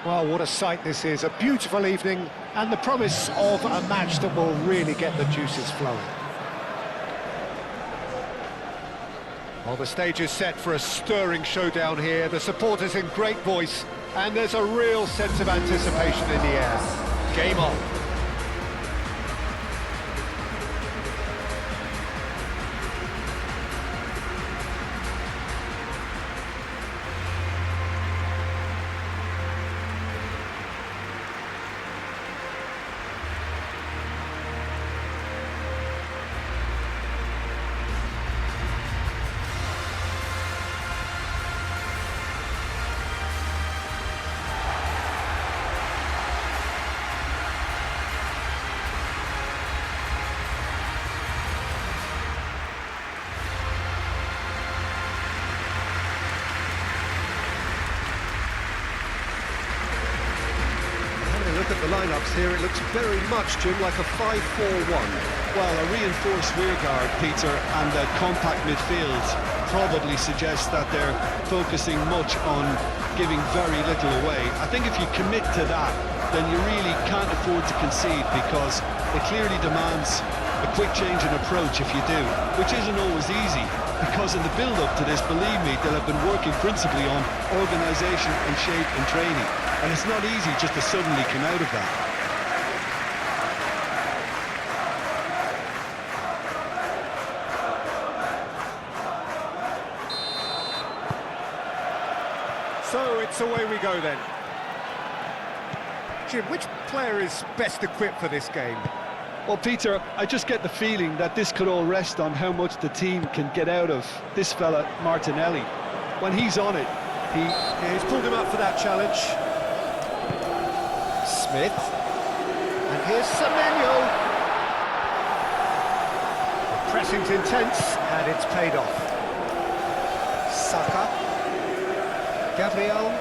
Well, what a sight this is, a beautiful evening and the promise of a match that will really get the juices flowing. Well, the stage is set for a stirring showdown here, the supporters in great voice, and there's a real sense of anticipation in the air. Game on. Look at the lineups here, it looks very much, Jim, like a 5-4-1. Well, a reinforced rearguard, Peter, and a compact midfield probably suggests that they're focusing much on giving very little away. I think if you commit to that, then you really can't afford to concede, because it clearly demands a quick change in approach if you do, which isn't always easy, because in the build-up to this, believe me, they'll have been working principally on organisation and shape and training. And it's not easy just to suddenly come out of that. So it's away we go then. Jim, which player is best equipped for this game? Well, Peter, I just get the feeling that this could all rest on how much the team can get out of this fella, Martinelli. When he's on it, he's pulled him up for that challenge. Smith, and here's Semenyo. The pressing's intense, and it's paid off. Saka, Gabriel,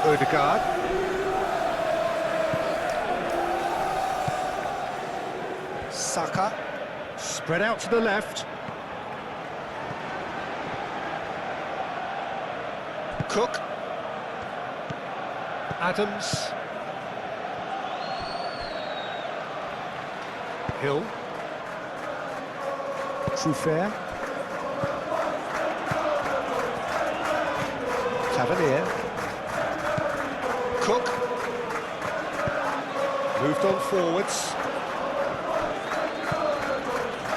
Odegaard, Saka, spread out to the left. Cook. Adams, Hill, Truffert, Tavernier, Cook, moved on forwards,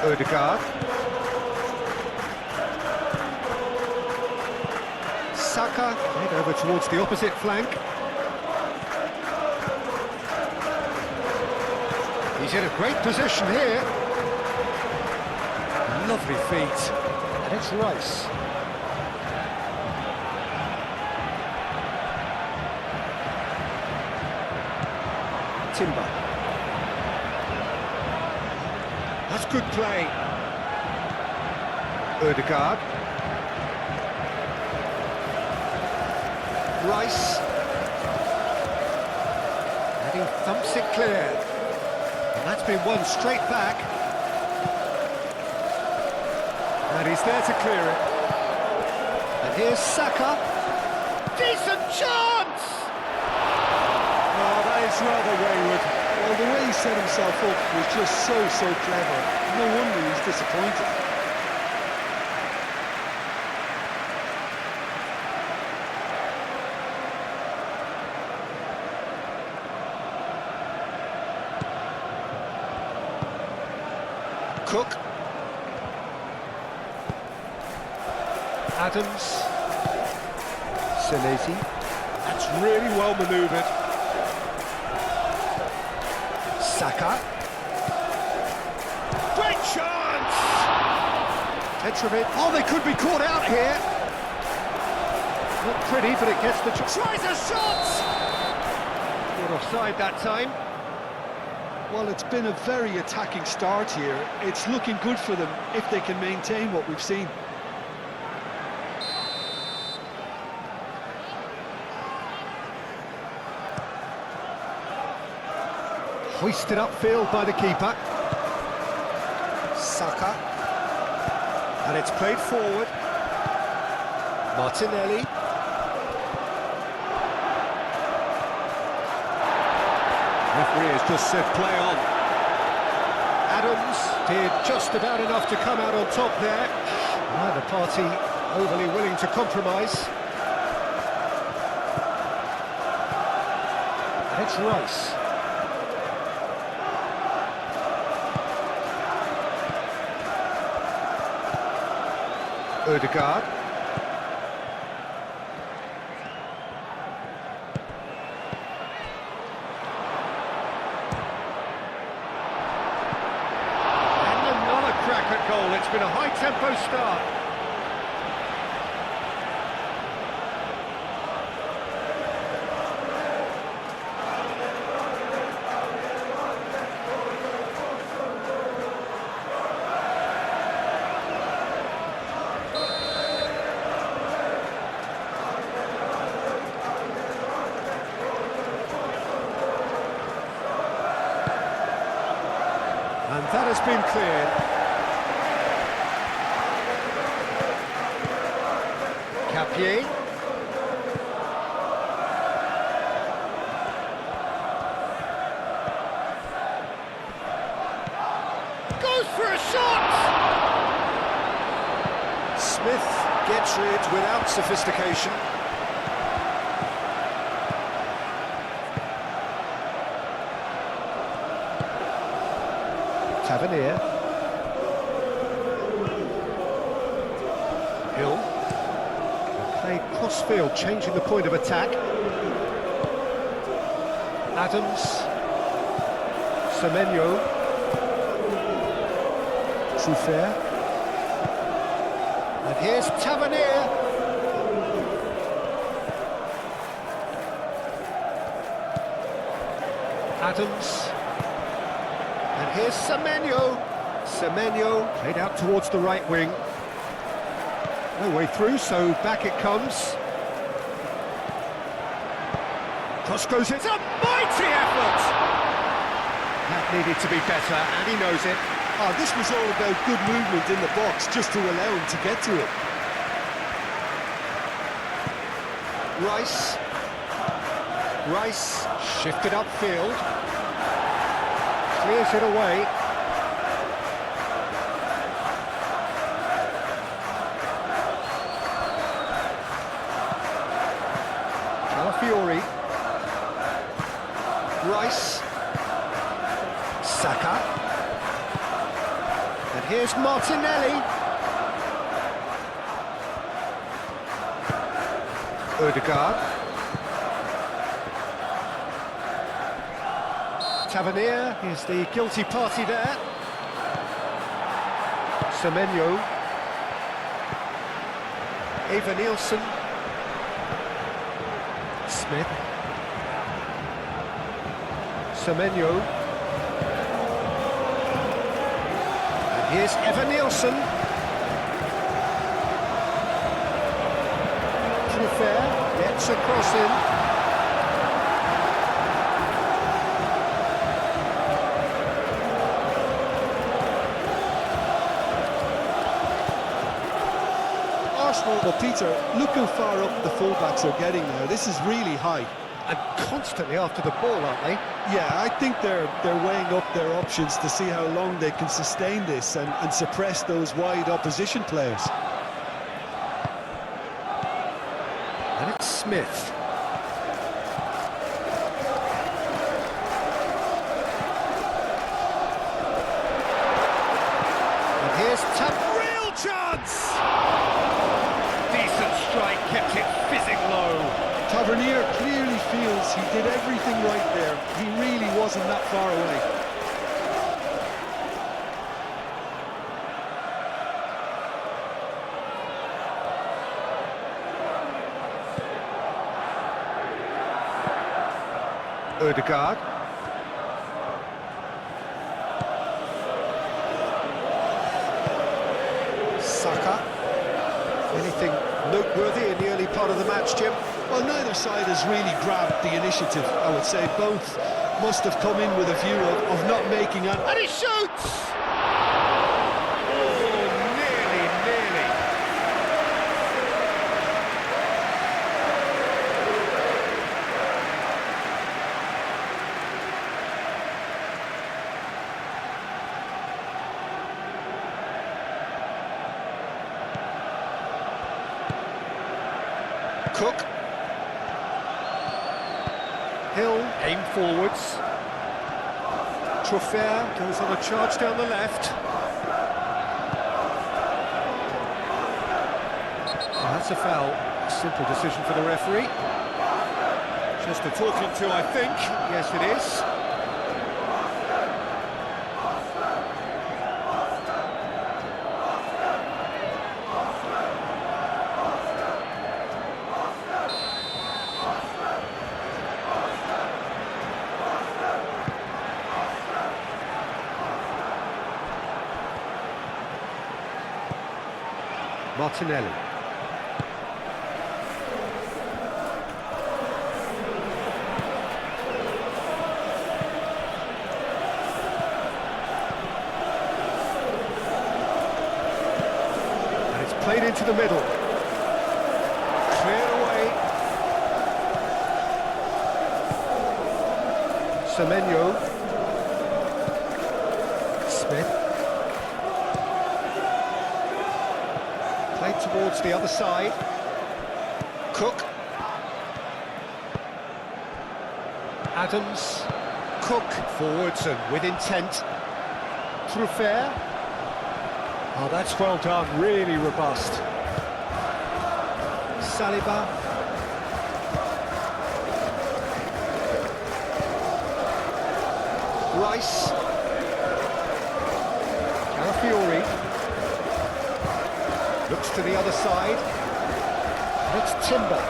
Odegaard, Saka, head over towards the opposite flank. He's in a great position here. Lovely feet. And it's Rice. Timber. That's good play. Odegaard. Rice. And he thumps it clear. And that's been one straight back. And he's there to clear it. And here's Saka. Decent chance! oh, that is rather wayward. Well, the way he set himself up was just so clever. No wonder he's disappointed. Cook, Adams, Senesi, that's really well manoeuvred. Saka, great chance! Petrovic, oh, they could be caught out here. Not pretty, but it gets the tries a shot! Not offside that time. Well, it's been a very attacking start here. It's looking good for them if they can maintain what we've seen. Hoisted upfield by the keeper. Saka. And it's played forward. Martinelli. Referee has just said play on. Adams did just about enough to come out on top there. Neither party overly willing to compromise. It's Rice. Odegaard. And another crack at goal. It's been a high-tempo start. And that has been cleared. Capier. Goes for a shot! Smith gets rid without sophistication. Tavernier. Hill. Played cross-field, changing the point of attack. Adams. Semenyo. Truffert. And here's Tavernier. Adams. And here's Semenyo. Semenyo played out towards the right wing. No way through, so back it comes. Cross goes, it's a mighty effort! That needed to be better, and he knows it. Oh, this was all about good movement in the box, just to allow him to get to it. Rice. Rice shifted upfield. Clears it away. Calafiori. Rice. Saka. And here's Martinelli. Odegaard. Tavernier is the guilty party there. Semenyo. Eva Nielsen. Smith. Semenyo. And here's Eva Nielsen. Truffert gets a cross in. Well, Peter, look how far up the fullbacks are getting now. This is really high. And constantly after the ball, aren't they? Yeah, I think they're weighing up their options to see how long they can sustain this and suppress those wide opposition players. And it's Smith. And here's real chance! Decent strike, kept it fizzing low. Tavernier clearly feels he did everything right there. He really wasn't that far away. Odegaard. Saka. Anything noteworthy in the early part of the match, Jim? Well, neither side has really grabbed the initiative, I would say. Both must have come in with a view of not making an... And he shoots! Oh, nearly, nearly. Cook. Hill, aim forwards. Truffert goes on a charge down the left. Oh, that's a foul. Simple decision for the referee. Just a talking to, I think. Yes, it is. Martinelli. And it's played into the middle. Cleared away. Semenyo. Smith. Played towards the other side. Cook. Adams. Cook forwards and with intent. Truffert. Oh, that's well done, really robust. Saliba. Rice. Calafiori. Looks to the other side. It's Timber.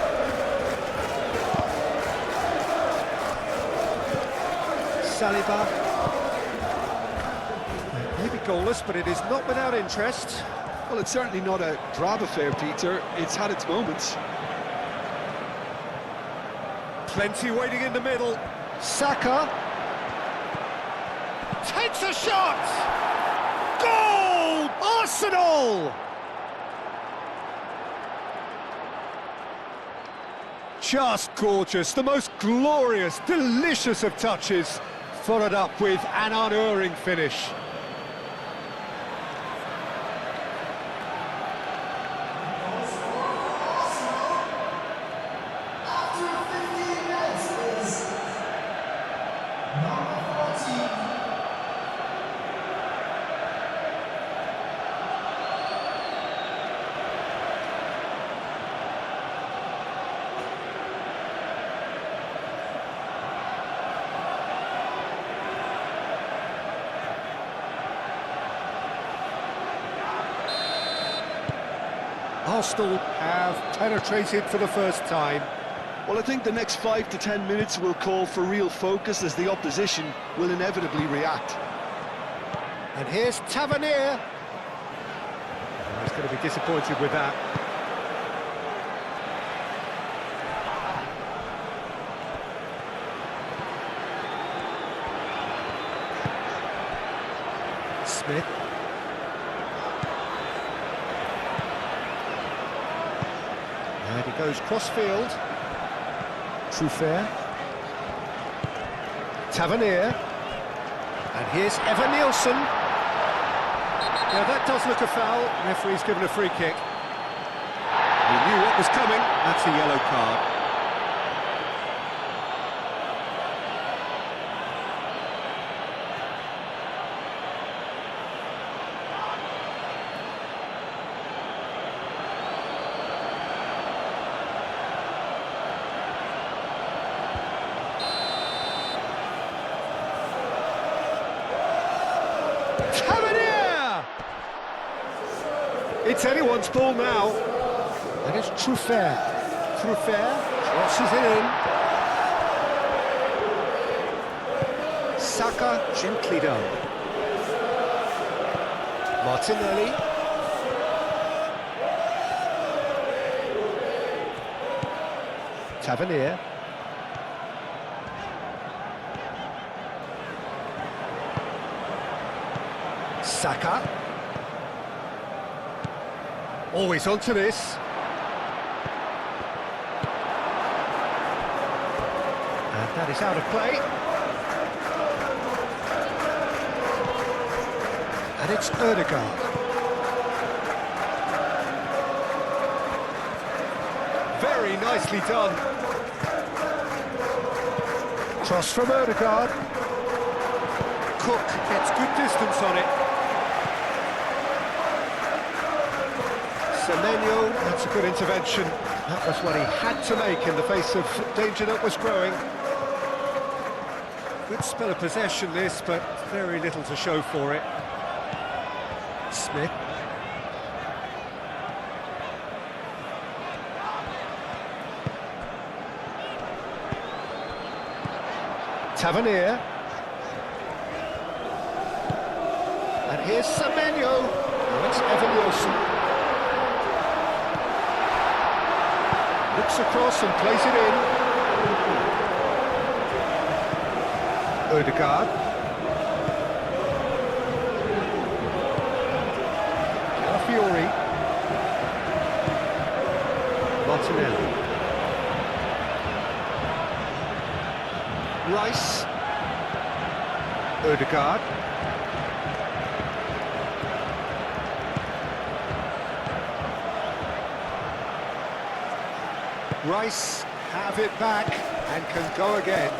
Saliba. Maybe goalless, but it is not without interest. Well, it's certainly not a drab affair, Peter. It's had its moments. Plenty waiting in the middle. Saka. Takes a shot! Goal! Arsenal! Just gorgeous, the most glorious, delicious of touches, followed up with an unerring finish. Arsenal have penetrated for the first time. Well, I think the next 5 to 10 minutes will call for real focus as the opposition will inevitably react. And here's Tavernier. Oh, he's going to be disappointed with that. Smith. And he goes cross-field. Truffert. Tavernier. And here's Evan Nielsen. Now that does look a foul. Referee's given a free kick. He knew what was coming. That's a yellow card. Tavernier! It's anyone's ball now. And it's Truffert. Truffert crosses it in. Saka gently done. Martinelli. Tavernier. Saka. Always onto this. And that is out of play. And it's Ødegaard. Very Very nicely done. Cross from Odegaard. Cook gets good distance on it. Semenyo, that's a good intervention. That was what he had to make in the face of danger that was growing. Good spell of possession this, but very little to show for it. Smith. Tavernier. And here's Semenyo. Now it's Evan Wilson. Looks across and plays it in. Odegaard. Calafiori. Martinelli. Rice. Odegaard. Rice have it back and can go again.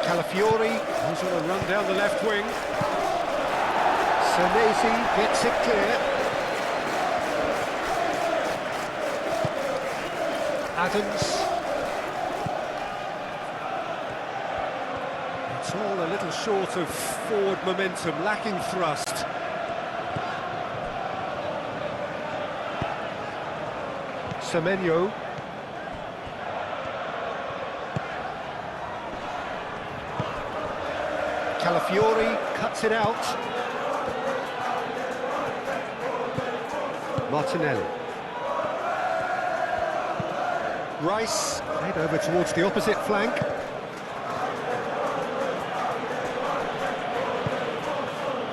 Calafiori goes on a run down the left wing. Senesi gets it clear. Adams. It's all a little short of forward momentum, lacking thrust. Semenyo. Calafiori cuts it out. Martinelli. Rice, played over towards the opposite flank.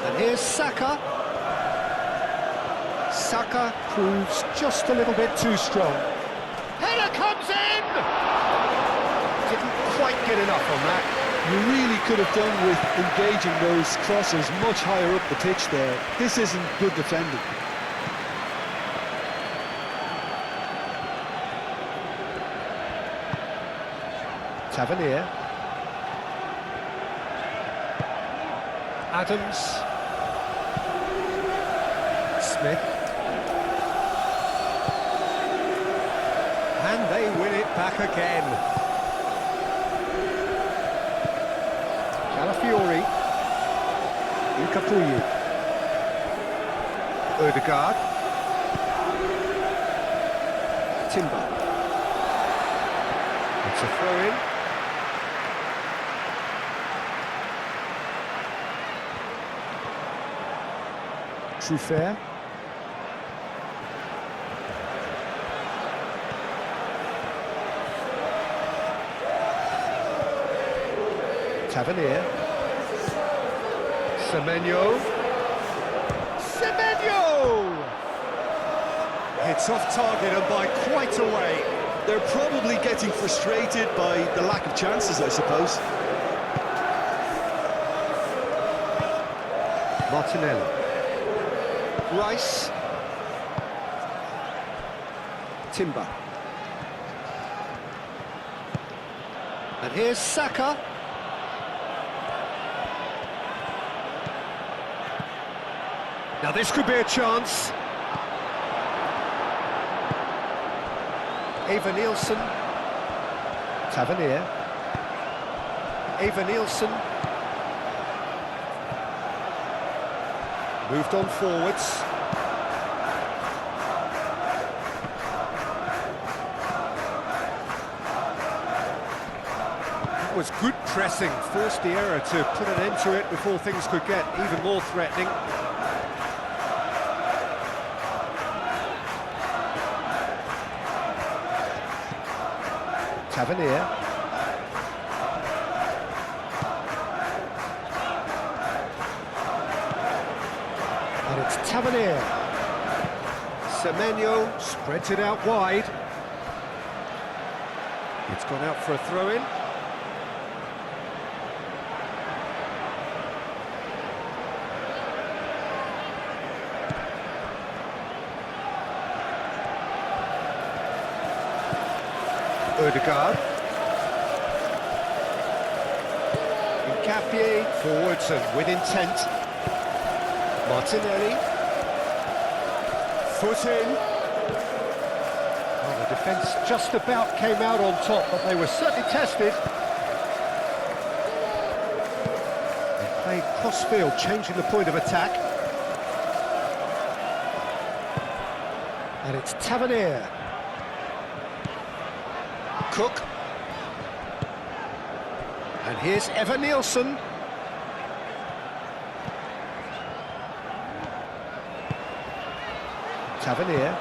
And here's Saka. Saka proves just a little bit too strong. Header comes in! Didn't quite get enough on that. You really could have done with engaging those crosses much higher up the pitch there. This isn't good defending. Tavernier. Adams. Smith. And they win it back again. Calafiori. Nkapuyi. Odegaard. Timber. It's a throw-in. Truffert. Tavernier. Semenyo. Hits off target and by quite a way. They're probably getting frustrated by the lack of chances, I suppose. Martinelli. Rice. Timber. And here's Saka. Now this could be a chance. Ava Nielsen. Tavernier. Ava Nielsen. Moved on forwards. That was good pressing, forced the error to put an end to it before things could get even more threatening. Tavernier. And it's Tavernier. Semenyo spreads it out wide. It's gone out for a throw-in. Odegaard. Nkapie forwards and with intent. Martinelli. Foot in. Well, the defence just about came out on top, but they were certainly tested. They played cross-field, changing the point of attack. And it's Tavernier. Cook. And here's Evan Nielsen. Tavernier.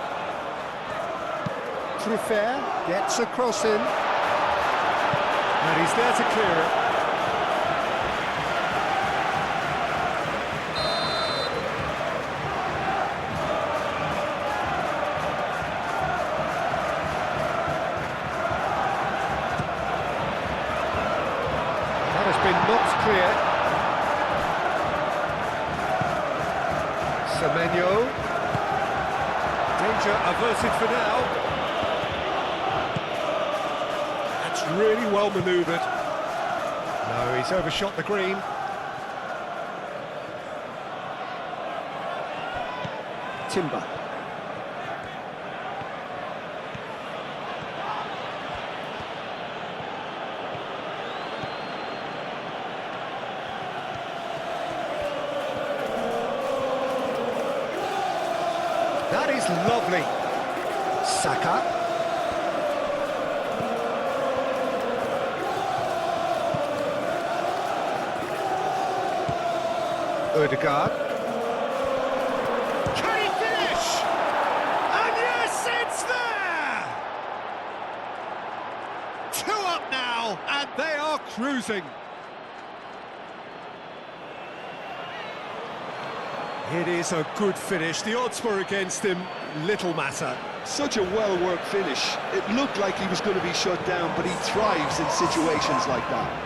Truffert gets a cross in. And he's there to clear it. Been knocked clear. Semenyo. Danger averted for now. That's really well manoeuvred. No, he's overshot the green. Timber. That is lovely. Saka. Odegaard. Can he finish? And yes, it's there! 2 up now, and they are cruising. It is a good finish. The odds were against him, little matter. Such a well-worked finish. It looked like he was going to be shut down, but he thrives in situations like that.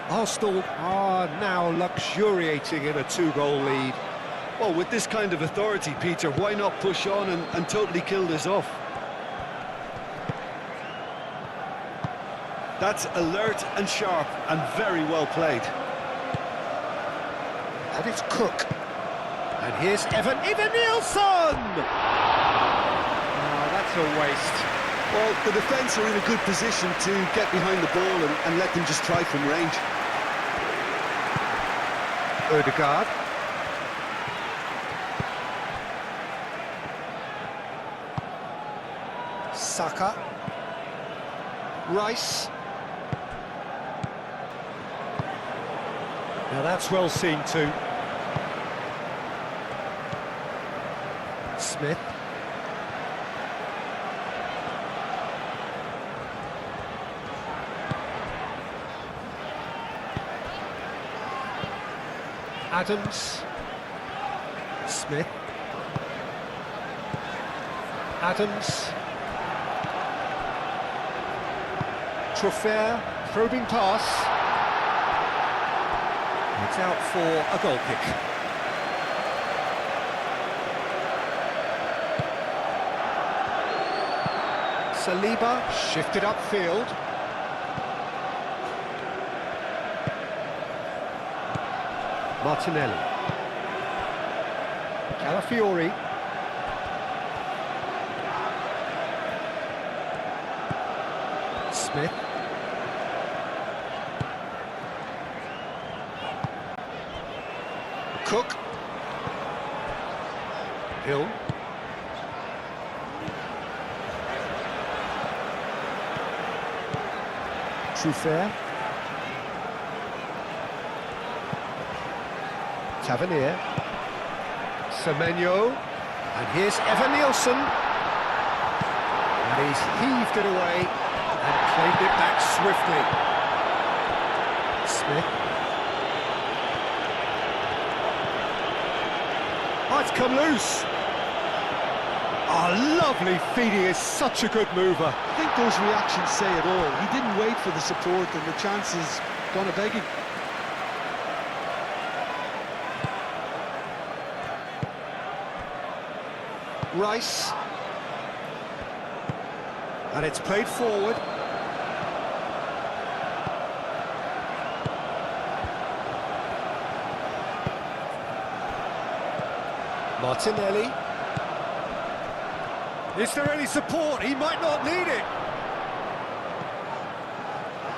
Arsenal are now luxuriating in a 2-goal lead. Well, with this kind of authority, Peter, why not push on and totally kill this off? That's alert and sharp and very well played. And it's Cook. And here's Evan Nielsen! Oh, that's a waste. Well, the defence are in a good position to get behind the ball and let them just try from range. Odegaard. Saka. Rice. Now that's well seen too. Smith. Adams. Smith. Adams. Truffert, probing pass. It's out for a goal kick. Saliba shifted upfield. Martinelli. Calafiori. Smith. Cook. Hill. Truffert. Tavernier. Semenyo. And here's Evan Nielsen. And he's heaved it away and claimed it back swiftly. Smith. Oh, it's come loose. Oh, lovely feet. He is such a good mover. I think those reactions say it all. He didn't wait for the support and the chances gone a-begging. Rice. And it's played forward. Martinelli. Is there any support? He might not need it.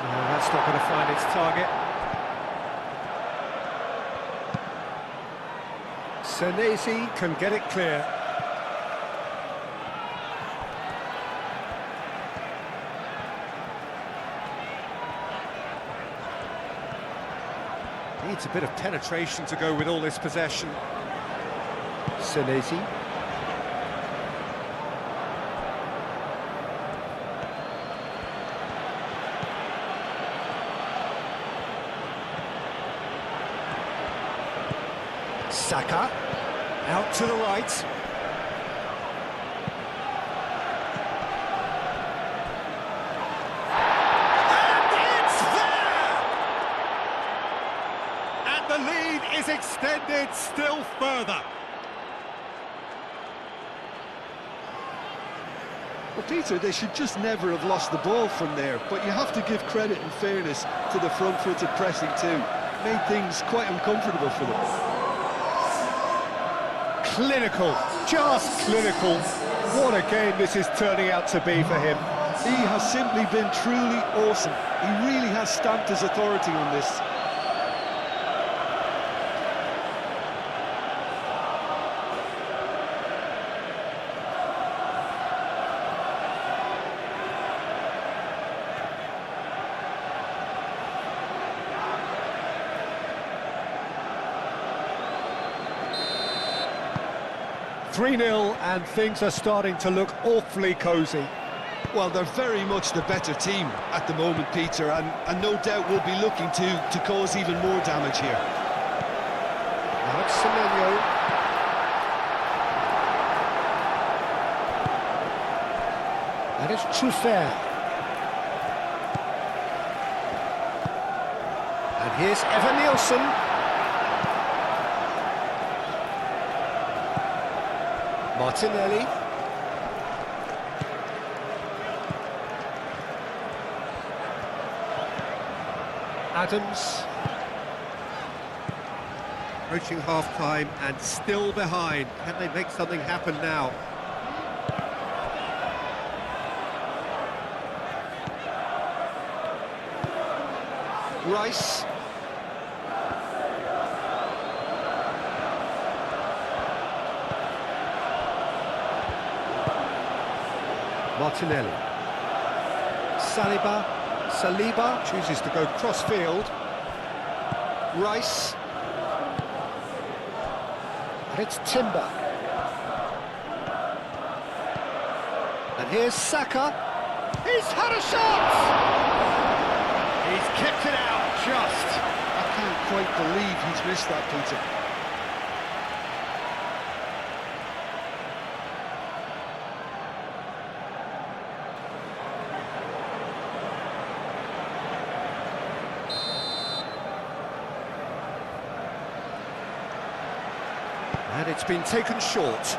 No, that's not going to find its target. Senesi can get it clear. Needs a bit of penetration to go with all this possession. Senesi. Saka, out to the right. And it's there! And the lead is extended still further. Well, Peter, they should just never have lost the ball from there, but you have to give credit and fairness to the front-footed pressing too. Made things quite uncomfortable for them. Clinical, just clinical. What a game this is turning out to be for him. He has simply been truly awesome. He really has stamped his authority on this. "3-0 and things are starting to look awfully cosy. Well, they're very much the better team at the moment, Peter, and no doubt will be looking to cause even more damage here. Now it's Semenyo. And it's Truffert. And here's Evan Nielsen. Martinelli. Adams. Approaching half-time and still behind. Can they make something happen now? Rice. Martinelli. Saliba chooses to go cross-field. Rice. And it's Timber. And here's Saka. He's had a shot! He's kept it out, just. I can't quite believe he's missed that, Peter. And it's been taken short.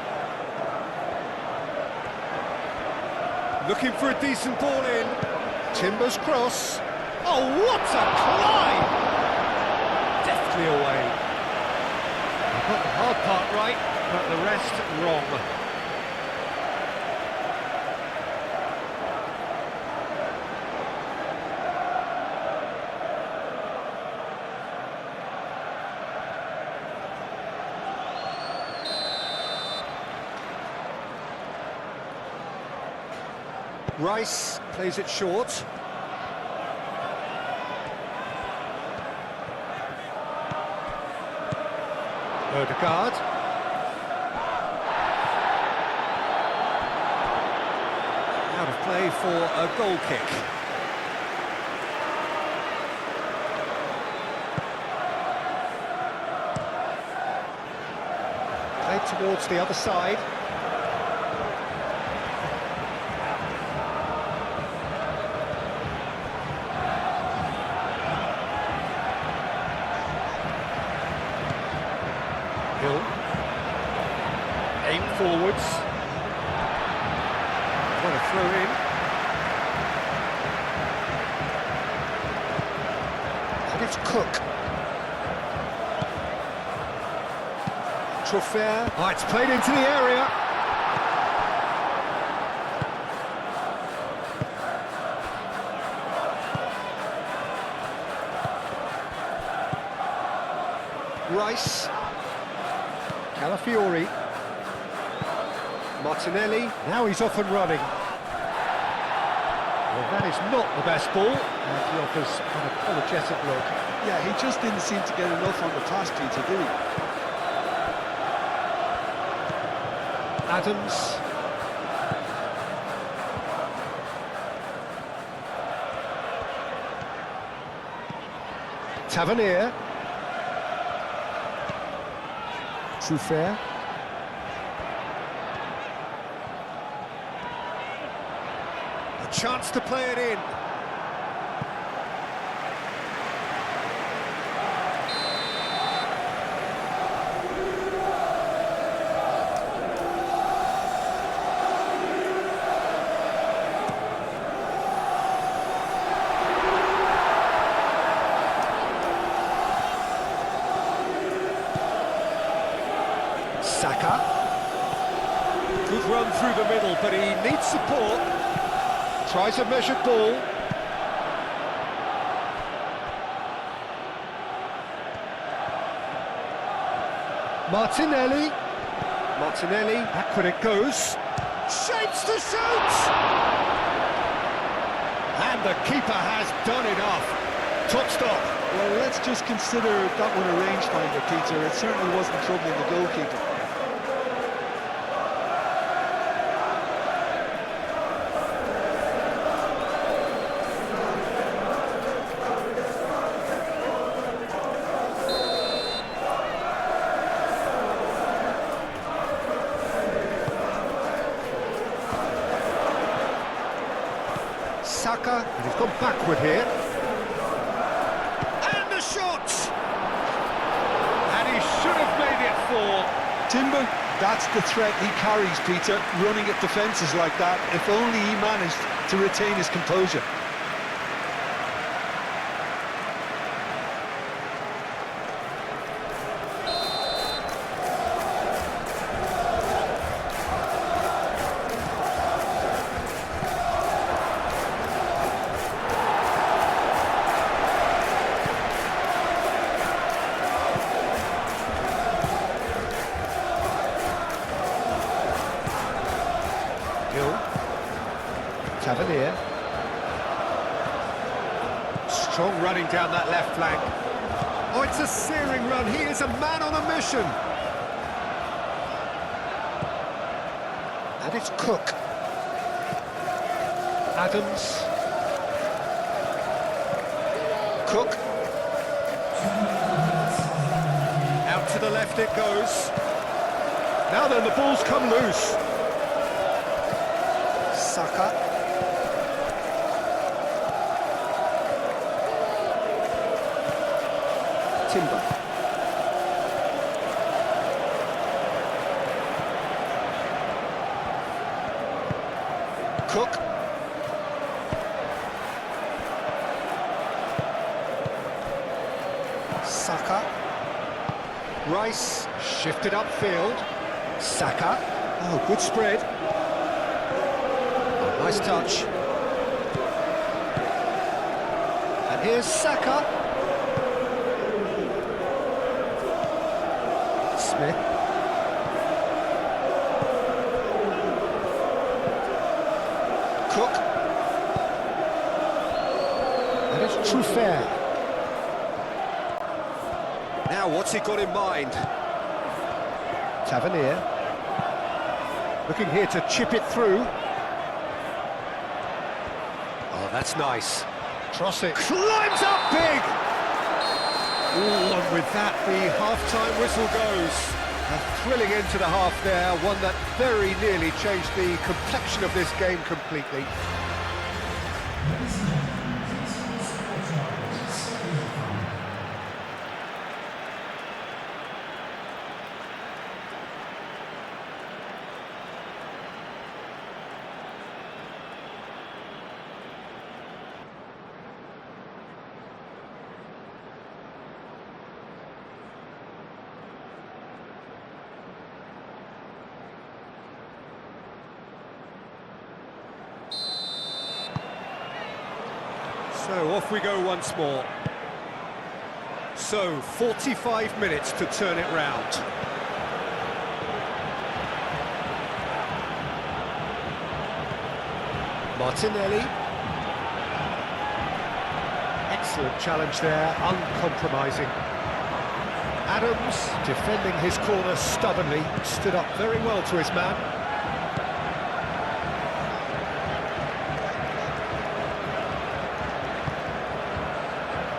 Looking for a decent ball in. Timber's cross. Oh, what a climb! Deftly away. He got the hard part right, but the rest wrong. Rice plays it short. Odegaard. Out of play for a goal kick. Played towards the other side. Hill. Aim forwards. What a throw in. And it's Cook. Trofair. Oh, it's played into the area. Rice. Calafiori. Martinelli. Now he's off and running. Well, that is not the best ball. And he offers an apologetic look. Yeah, he just didn't seem to get enough on the pass, Peter, did he? Adams. Tavernier. Trufair. A chance to play it in. Saka. Good run through the middle, but he needs support. Tries a measured ball. Martinelli. Martinelli, back when it goes. Shapes to shoot! And the keeper has done enough. Top stop. Well, let's just consider that one a rangefinder, Peter. It certainly wasn't troubling the goalkeeper. Saka, and he's gone backward here. And the shot! And he should have made it four. Timber, that's the threat he carries, Peter, running at defences like that. If only he managed to retain his composure. Tavernier. Strong running down that left flank. Oh, it's a searing run. He is a man on a mission. And it's Cook. Adams. Cook. Out to the left it goes. Now then, the ball's come loose. Saka. Timber. Cook. Saka. Rice shifted upfield. Saka. Oh, good spread. Oh, nice touch. And here's Saka. Smith. Cook. And it's Trufair. Now, what's he got in mind? Tavernier. Looking here to chip it through. Oh, that's nice. Cross it. Climbs up big! Ooh, and with that, the half-time whistle goes. A thrilling end to the half there, one that very nearly changed the complexion of this game completely. So off we go once more. So 45 minutes to turn it round. Martinelli. Excellent challenge there, uncompromising. Adams, defending his corner stubbornly, stood up very well to his man.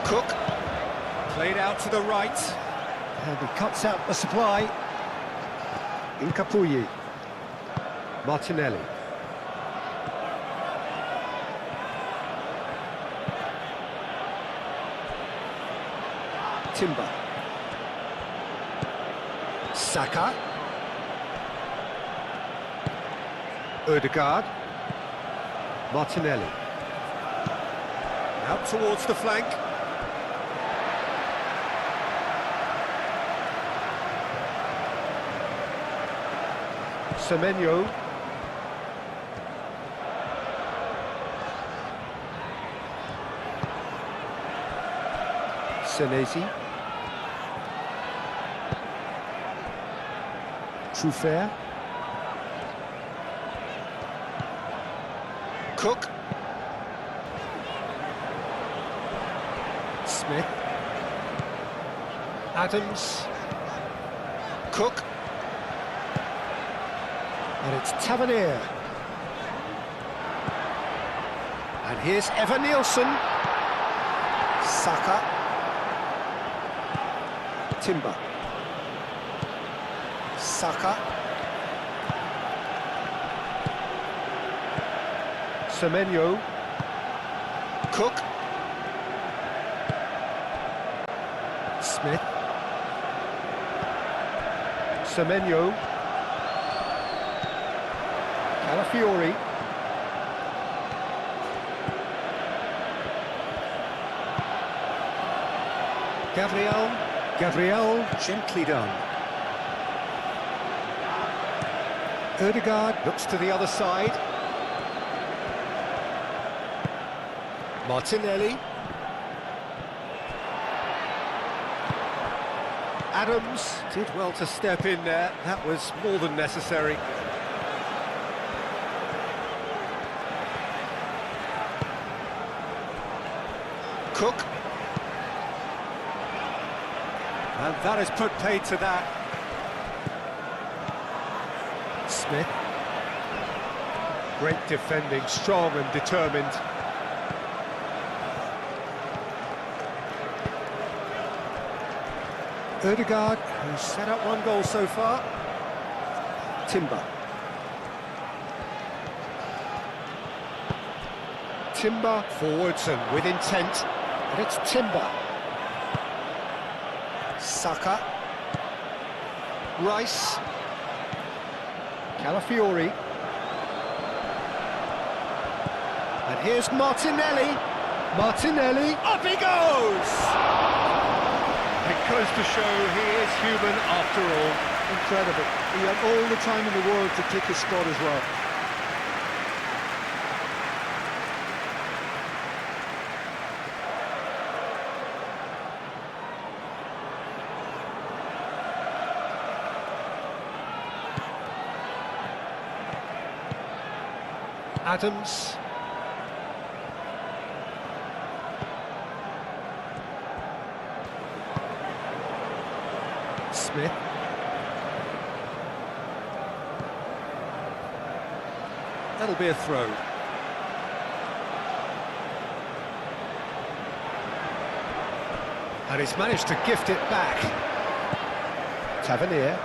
Cook, played out to the right, and he cuts out the supply. Incapuyi, Martinelli. Timber. Saka. Ødegaard. Martinelli. Out towards the flank. Semenyo. Senesi. Truffert. Cook. Smith. Adams. Cook. And it's Tavernier. And here's Evan Nielsen. Saka. Timber. Saka. Semenyo. Cook. Smith. Semenyo. Calafiori. Gabriel, gently done. Ødegaard looks to the other side. Martinelli. Adams did well to step in there. That was more than necessary. Cook. And that has put paid to that. Smith. Great defending, strong and determined. Ødegaard, who's set up one goal so far. Timber. Timber forwards and with intent. And it's Timber. Saka. Rice. Calafiori. And here's Martinelli. Martinelli, up he goes! It goes to show he is human after all. Incredible. He had all the time in the world to pick his spot as well. Adams. Smith. That'll be a throw. And he's managed to gift it back. Tavernier.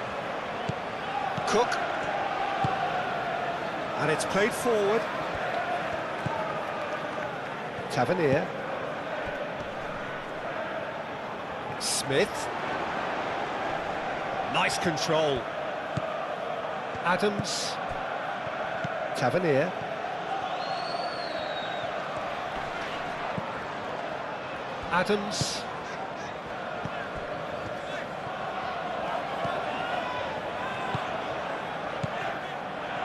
Cook. And it's played forward. Tavernier. Smith. Nice control. Adams. Tavernier. Adams.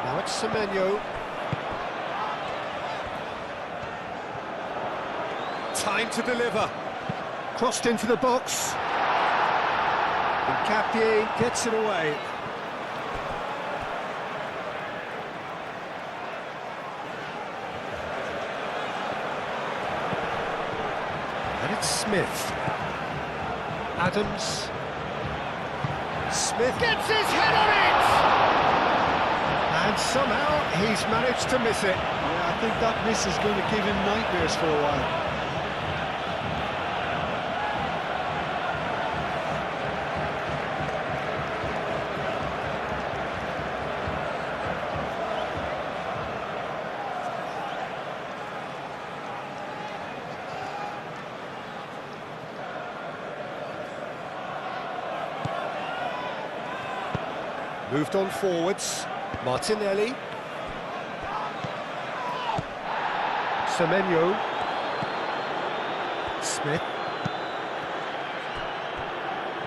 Now it's Semenyo. Time to deliver. Crossed into the box. And Capier gets it away. And it's Smith. Adams. Smith gets his head on it! And somehow he's managed to miss it. Yeah, I think that miss is going to give him nightmares for a while. Moved on forwards. Martinelli. Semenyo. Smith.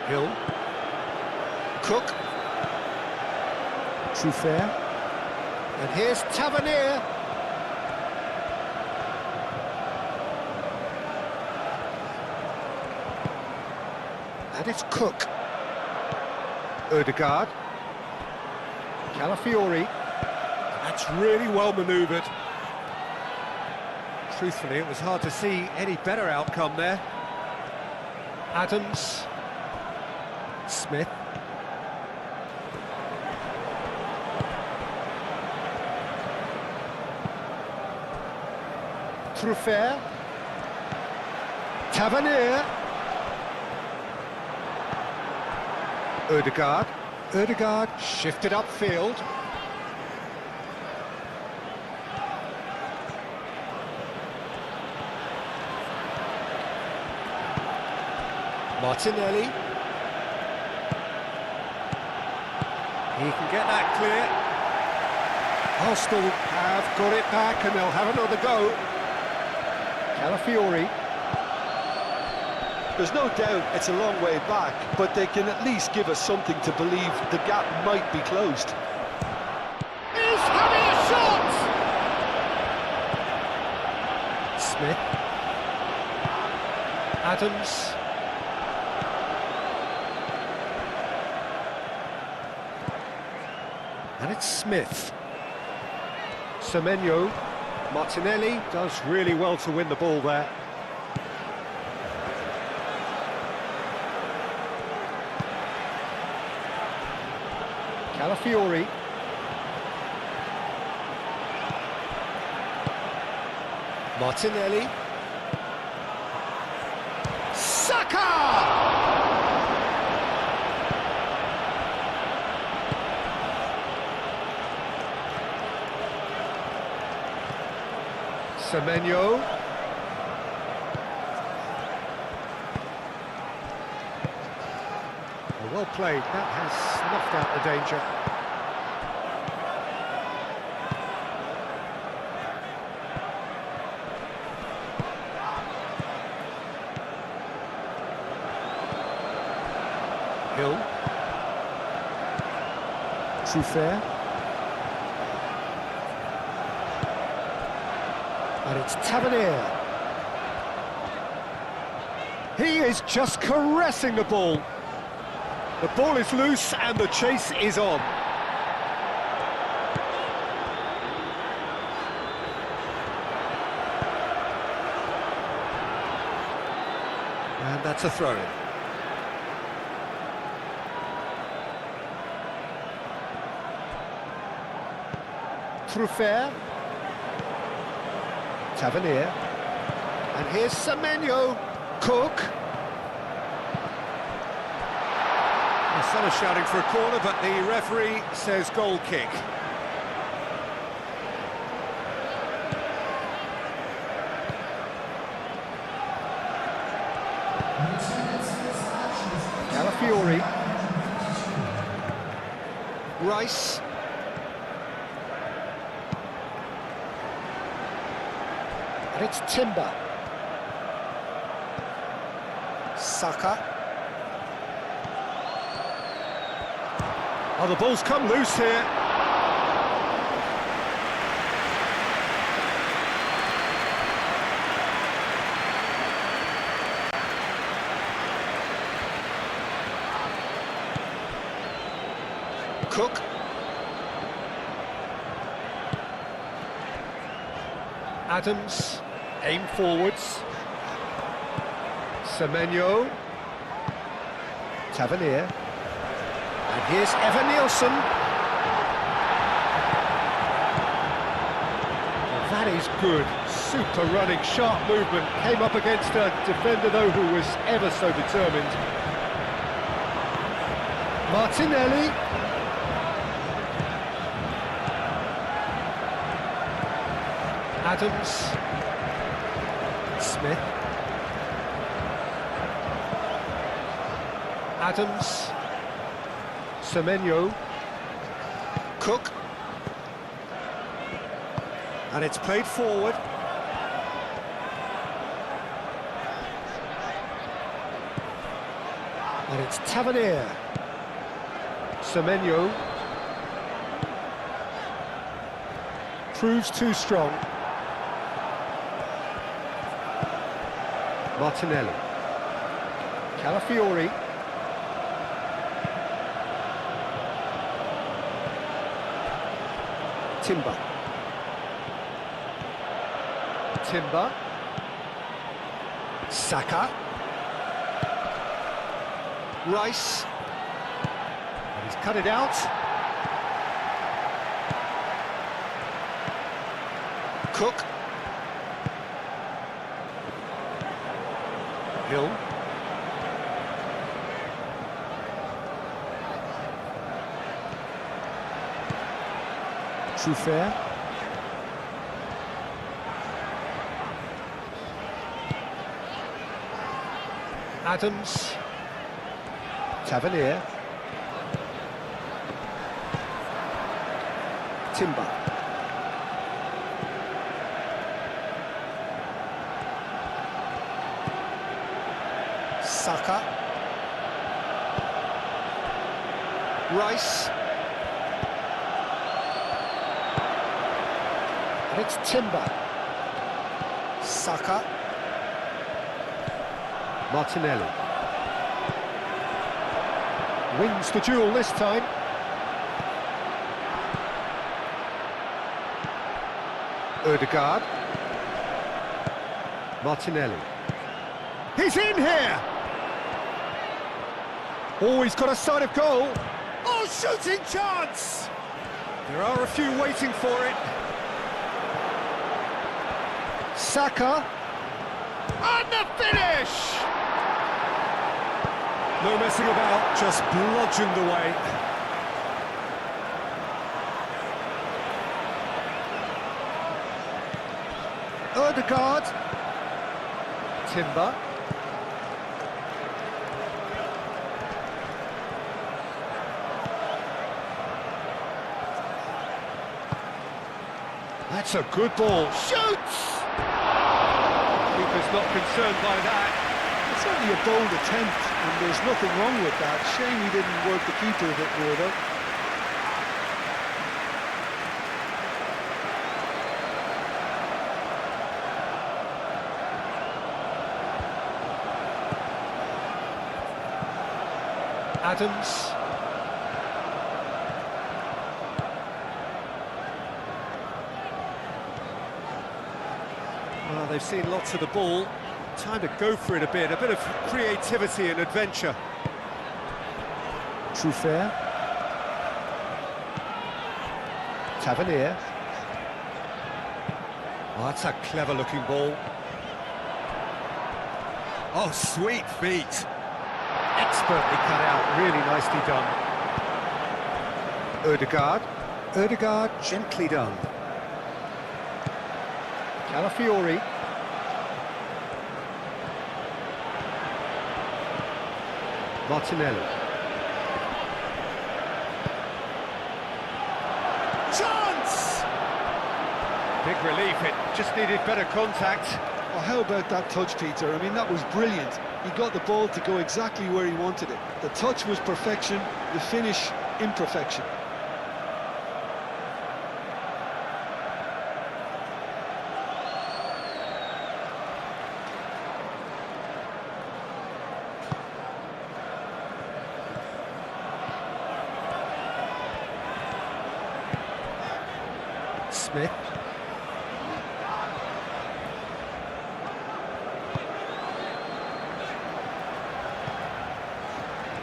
Hill. Cook. Truffert. And here's Tavernier. And it's Cook. Odegaard. Calafiori. That's really well manoeuvred. Truthfully, it was hard to see any better outcome there. Adams. Smith. Truffert. Tavernier. Odegaard. Odegaard shifted upfield. Martinelli. He can get that clear. Arsenal have got it back and they'll have another go. Calafiori. There's no doubt it's a long way back, but they can at least give us something to believe the gap might be closed. He's having a shot! Smith. Adams. And it's Smith. Semenyo. Martinelli does really well to win the ball there. Calafiori. Martinelli. Saka! Semenyo. Well played, that has snuffed out the danger. Hill. Truffert. And it's Tavernier. He is just caressing the ball. The ball is loose and the chase is on. And that's a throw-in. Truffert. Tavernier. And here's Semenyo. Cook. Some are shouting for a corner, but the referee says goal kick. Calafiori. Rice. And it's Timber. Saka. Oh, the ball's come loose here. Cook. Adams, aim forwards. Semenyo. Tavernier. And here's Evan Nielsen. Well, that is good. Super running, sharp movement. Came up against a defender, though, who was ever so determined. Martinelli. Adams. Smith. Adams. Semenyo. Cook. And it's played forward. And it's Tavernier. Semenyo. Proves too strong. Martinelli. Calafiori. Timber. Timber. Saka. Rice. And he's cut it out. Cook. Hill. Truffert. Adams. Tavernier. Timber. Saka. Rice. And it's Timber. Saka. Martinelli. Wins the duel this time. Ødegaard. Martinelli. He's in here! Oh, he's got a sight of goal. Oh, shooting chance! There are a few waiting for it. Saka. And the finish! No messing about, just bludgeoned away. Ødegaard. Timber. That's a good ball. Shoots! Keeper's not concerned by that. It's certainly a bold attempt, and there's nothing wrong with that. Shame he didn't work the keeper a bit more, though. Adams. Well, they've seen lots of the ball. Time to go for it a bit of creativity and adventure. Truffert. Tavernier. Oh, that's a clever-looking ball. Oh, sweet feet. expertly cut out, really nicely done. Odegaard, gently done. Calafiori. Martinelli. Chance! Big relief, it just needed better contact. Well, how about that touch, Peter? I mean, that was brilliant. He got the ball to go exactly where he wanted it. The touch was perfection, the finish, imperfection. Smith.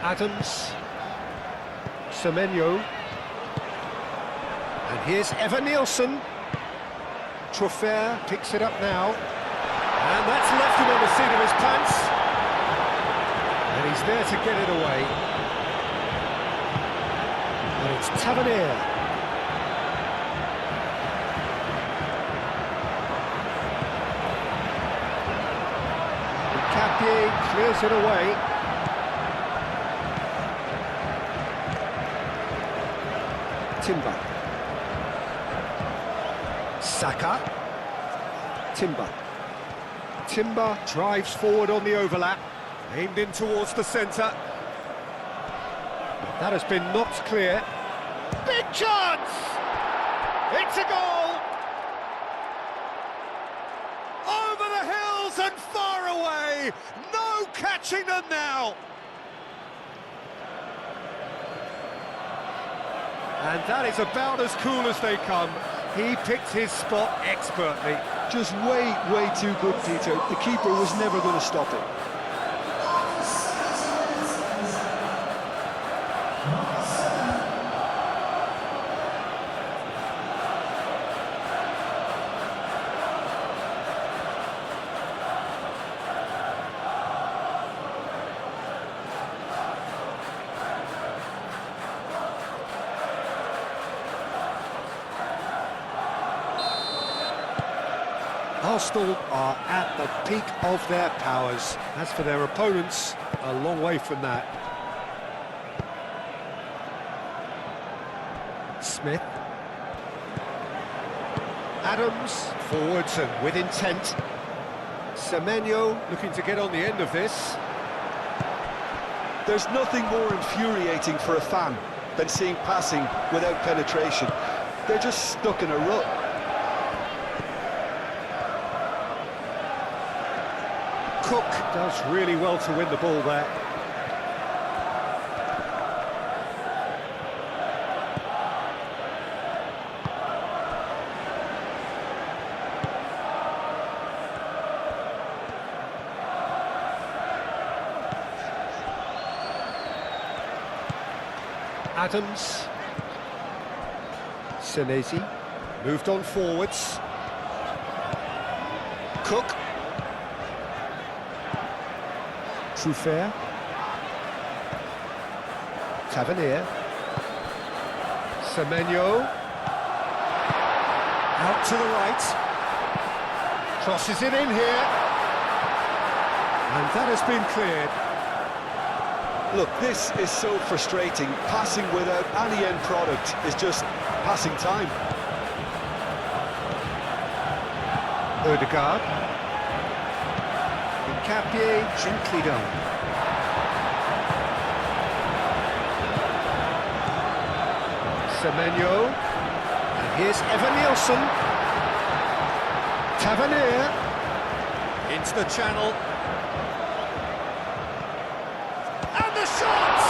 Adams. Semenyo. And here's Evan-Nielsen. Trofer picks it up now. And that's left him on the seat of his pants. And he's there to get it away. And it's Tavernier. Capie clears it away. Timber. Saka. Timber drives forward on the overlap. Aimed in towards the centre. That has been knocked clear. Big chance! It's a goal! Over the hills and far away! No catching them now! And that is about as cool as they come. He picked his spot expertly. Just way too good, Peter. The keeper was never going to stop it. Arsenal are at the peak of their powers. As for their opponents, a long way from that. Smith. Adams, forwards and with intent. Semenyo looking to get on the end of this. There's nothing more infuriating for a fan than seeing passing without penetration. They're just stuck in a rut. Cook does really well to win the ball there. Adams. Senesi moved on forwards. Cook. Trofer. Tavernier. Semenyo. Out to the right. Crosses it in here. And that has been cleared. Look, this is so frustrating. Passing without any end product is just passing time. Odegaard. Capie, gently done. Semenyo. And here's Evan-Nielsen. Tavernier. Into the channel. And the shot!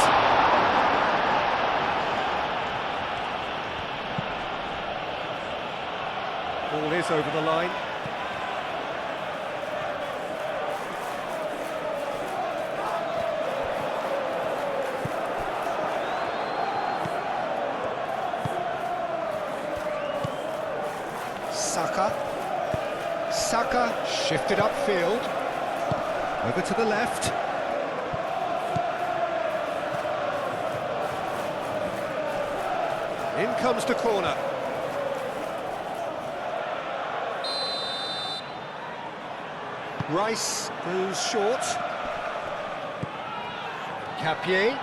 Ball is over the line. Saka shifted upfield, over to the left. In comes the corner. Rice goes short. Capier.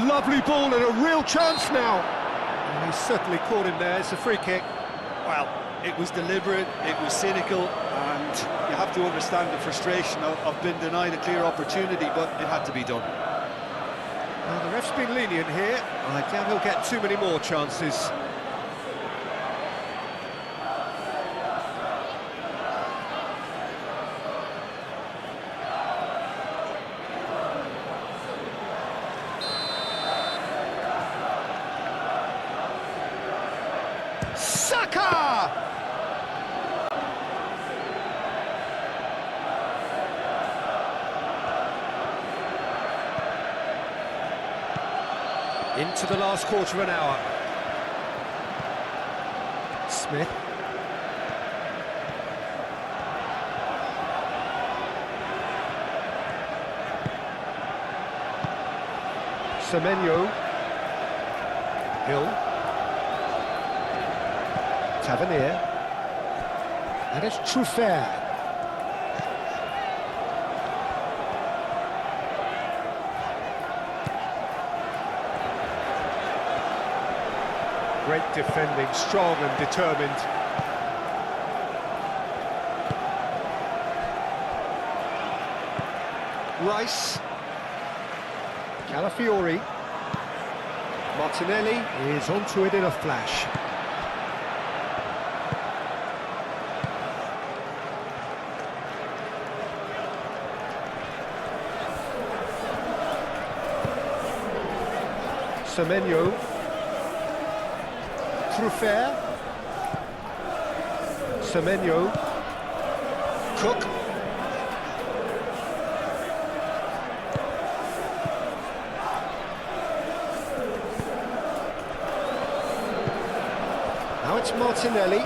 Lovely ball and a real chance now. And he's certainly caught him there. It's a free kick. Well, it was deliberate, it was cynical, and you have to understand the frustration of being denied a clear opportunity, but it had to be done. Well, the ref's been lenient here. I doubt he'll get too many more chances. Saka! Into the last quarter of an hour. Smith. Semenyo. Hill. Tavernier. And it's Truffert. Great defending, strong and determined. Rice. Calafiori. Martinelli is onto it in a flash. Semenyo. Truffert. Semenyo. Cook. Now it's Martinelli.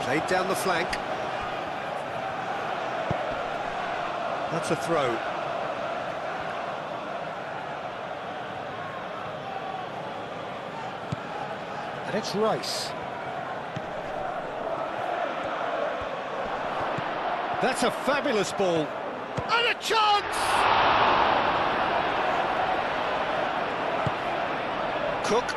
Played down the flank. That's a throw. And it's Rice. That's a fabulous ball. And a chance! Cook.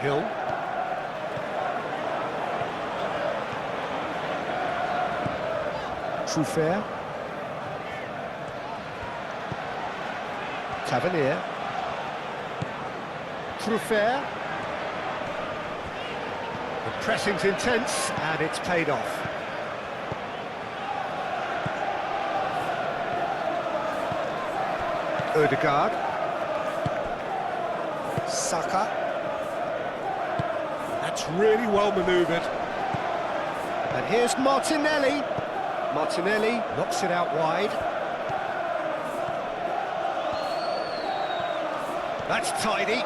Hill. Truffert. Tavernier. Truffert. The pressing's intense and it's paid off. Odegaard. Saka. That's really well manoeuvred. And here's Martinelli. Martinelli knocks it out wide. That's tidy.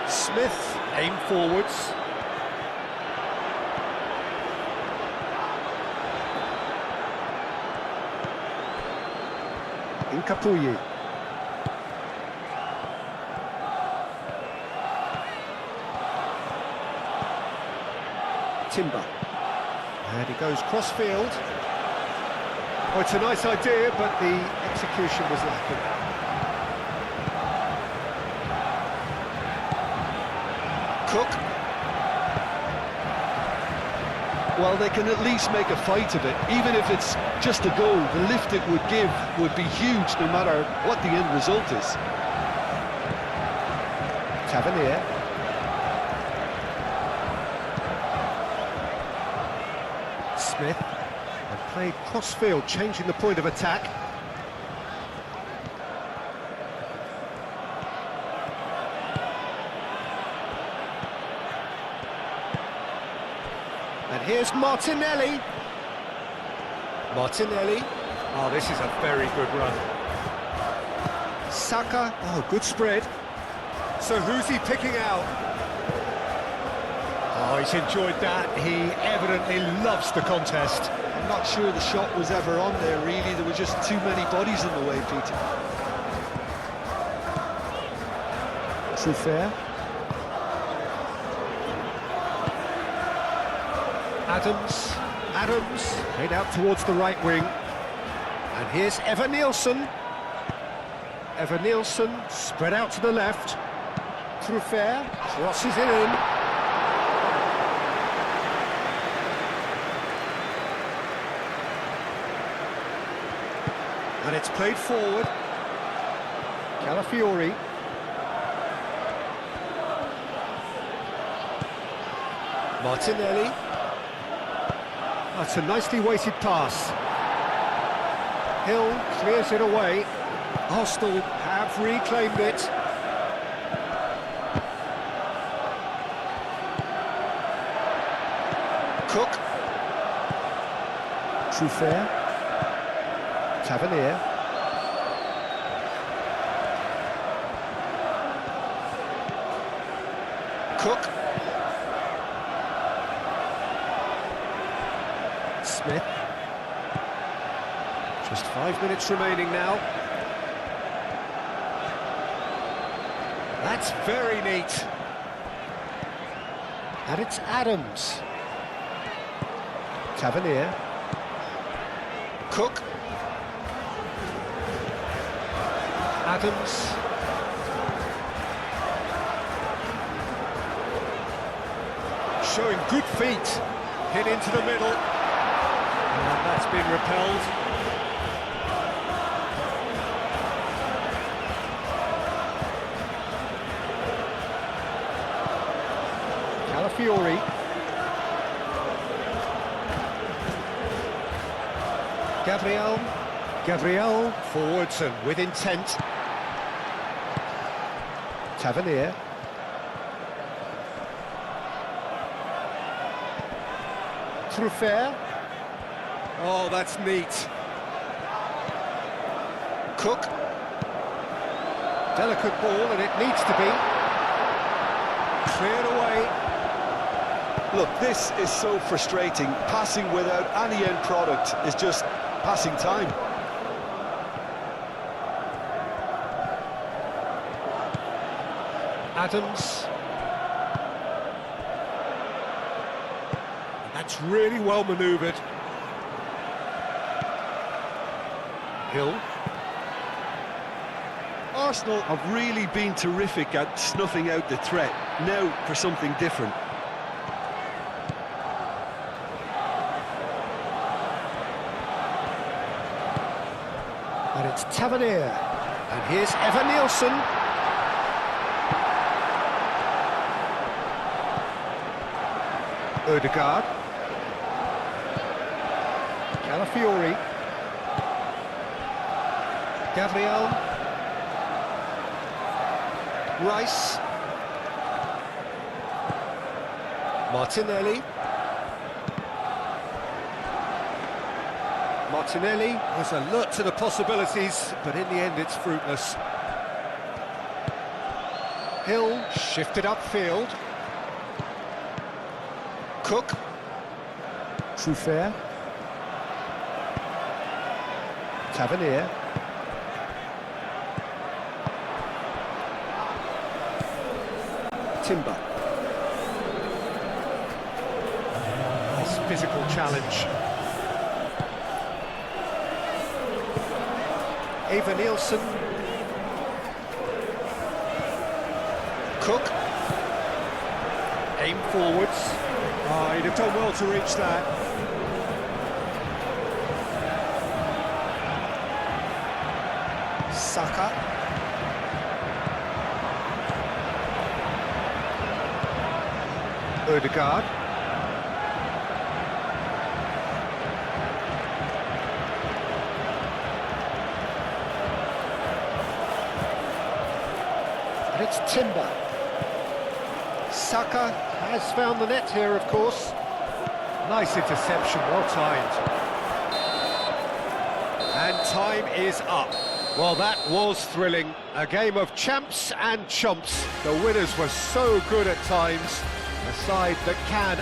Smith aim forwards. Incapuyi. Timber. And he goes cross-field. Oh, it's a nice idea, but the execution was lacking. Cook. Well, they can at least make a fight of it. Even if it's just a goal, the lift it would give would be huge no matter what the end result is. Tavernier. Smith. And played cross-field, changing the point of attack. And here's Martinelli. Martinelli. Oh, this is a very good run. Saka. Oh, good spread. So who's he picking out? Oh, Oh, he's enjoyed that. He evidently loves the contest. I'm not sure the shot was ever on there, really. There were just too many bodies in the way, Peter. True fair. Adams, played out towards the right wing. And here's Nielsen. Nielsen spread out to the left. True fair, crosses it in. And it's played forward. Calafiori. Martinelli. That's a nicely weighted pass. Hill clears it away. Arsenal have reclaimed it. Cook. True fair. Tavernier. Cook. Smith. Just 5 minutes remaining now. That's very neat. And it's Adams. Tavernier. Cook. Adams. Showing good feet. Hit into the middle. And that's been repelled. Calafiori. Gabriel forwards and with intent. Tavernier. Truffert. Oh, that's neat. Cook. Delicate ball, and it needs to be cleared away. Look, this is so frustrating. Passing without any end product is just passing time. Adams. That's really well manoeuvred. Hill. Arsenal have really been terrific at snuffing out the threat. Now for something different. And it's Tavernier. And here's Nielsen. Odegaard. Calafiori. Gabriel. Rice. Martinelli. Martinelli was alert to the possibilities, but in the end it's fruitless. Hill shifted upfield. Cook. Truffert. Tavernier. Timber. Nice physical challenge. Nielsen. Cook. Aim forwards. Oh, he'd have done well to reach that. Saka. Odegaard. And it's Timber. Saka has found the net here, of course. Nice interception, well timed. And time is up. Well, that was thrilling. A game of champs and chumps. The winners were so good at times, A side that can